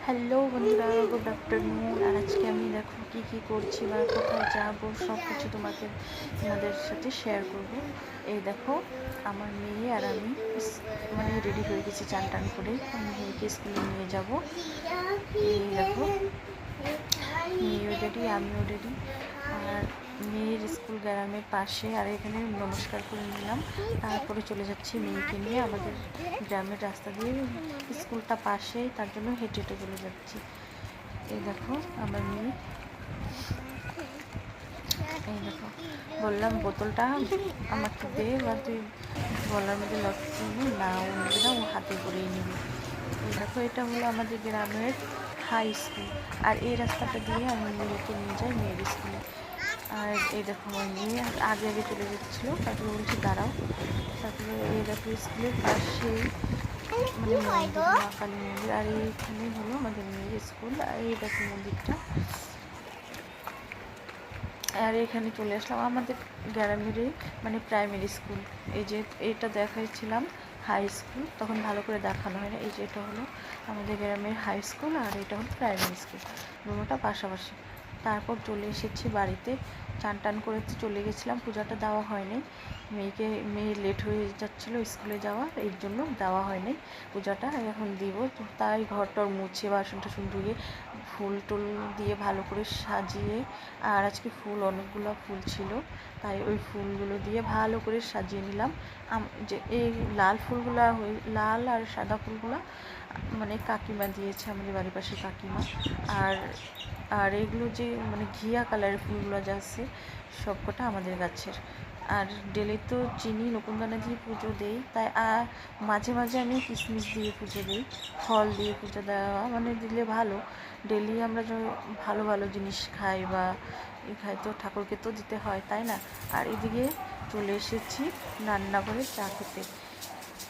Hello বন্ধুরা, good afternoon. আর আজকে আমি দেখো কী করছি বা কোথায় যাবো সব কিছু তোমাদের সাথে শেয়ার করব। এই দেখো আমার মেয়ে আর আমি মানে রেডি হয়ে গেছি চান টান করে। আমি মেয়েকে স্কুলে নিয়ে যাব। এই দেখো মেয়েও রেডি, আমিও রেডি। আর মেয়ের স্কুল গ্রামের পাশে, আর এখানে নমস্কার করে নিলাম, তারপরে চলে যাচ্ছি মেয়েকে নিয়ে। আমাদের গ্রামের রাস্তা দিয়ে স্কুলটা পাশেই, তার জন্য হেঁটে হেঁটে চলে যাচ্ছি। এই দেখো আমার মেয়ে। এই দেখো বললাম বোতলটা আমাকে দে, বা তুই গলার মধ্যে লটকে না, ও নেবে না, ও হাতে করেই নেবে। এই দেখো এটা হলো আমাদের গ্রামের হাই স্কুল, আর এই রাস্তাটা দিয়ে আমি মেয়েকে নিয়ে যাই মেয়ের স্কুলে। আর এই দেখো আমার মেয়ে আগে আগে চলে যাচ্ছিলো, তারপরে বলছি দাঁড়াও। তারপরে এই দেখো স্কুলের পাশেই মানে মন্দির, মা কালী মন্দির, আর এইখানে হলো আমাদের মেয়ের স্কুল। আর এই দেখো মন্দিরটা। আর এখানে চলে আসলাম আমাদের গ্রামেরই মানে প্রাইমারি স্কুল। এই যে এটা দেখাইছিলাম হাই স্কুল, তখন ভালো করে দেখানো হয় না। এই যে এটা হলো আমাদের গ্রামের হাই স্কুল, আর এটা হলো প্রাইমারি স্কুল, দুটোটা পাশাপাশি। তারপর চলে এসেছি বাড়িতে, চান টান করে চলে গেছিলাম, পূজাটা দেওয়া হয়নি। মেয়ে লেট হয়ে যাচ্ছিলো স্কুলে যাওয়ার, এর জন্য দেওয়া হয়নি পূজাটা। এখন দিব, তাই ঘরটর মুছে বাসন টাসন ধুয়ে ফুল টুল দিয়ে ভালো করে সাজিয়ে, আর আজকে ফুল অনেকগুলো ফুল ছিল, তাই ওই ফুলগুলো দিয়ে ভালো করে সাজিয়ে নিলাম। যে এই লাল ফুলগুলা, লাল আর সাদা ফুলগুলা মানে কাকিমা দিয়েছে, আমাদের বাড়ির পাশে কাকিমা। আর আর এগুলো যে মানে ঘিয়া কালারের ফুলগুলো যা আছে সবকটা আমাদের গাছের। আর ডেলি তো চিনি নকুনদানা দিয়ে পুজো দেই, তাই মাঝে মাঝে আমি কিশমিশ দিয়ে পুজো দিই, ফল দিয়ে পুজো দেওয়া মানে দিলে ভালো। ডেলি আমরা ভালো ভালো জিনিস খাই বা খাই, তো ঠাকুরকে তো দিতে হয়, তাই না? আর এদিকে চলে এসেছি রান্নাঘরে চা খেতে।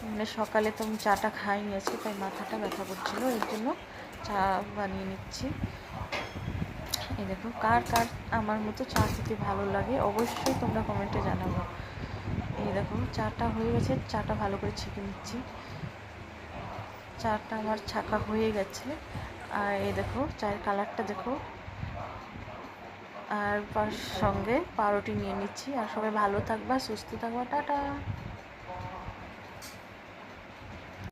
মানে সকালে তো আমি চাটা খাইনি আজকে, তাই মাথাটা ব্যথা করছিলো, এর জন্য চা বানিয়ে নিচ্ছি। এই দেখো কার কার আমার মতো চা খেতে ভালো লাগে অবশ্যই তোমরা কমেন্টে জানাবো। এই দেখো চাটা হয়ে গেছে, চাটা ভালো করে ছেঁকে নিচ্ছি। চাটা আমার ছাকা হয়ে গেছে। আর এই দেখো চায়ের কালারটা দেখো। আর সঙ্গে পাউরুটি নিয়ে নিচ্ছি। আর সবাই ভালো থাকবা, সুস্থ থাকবা, টাটা।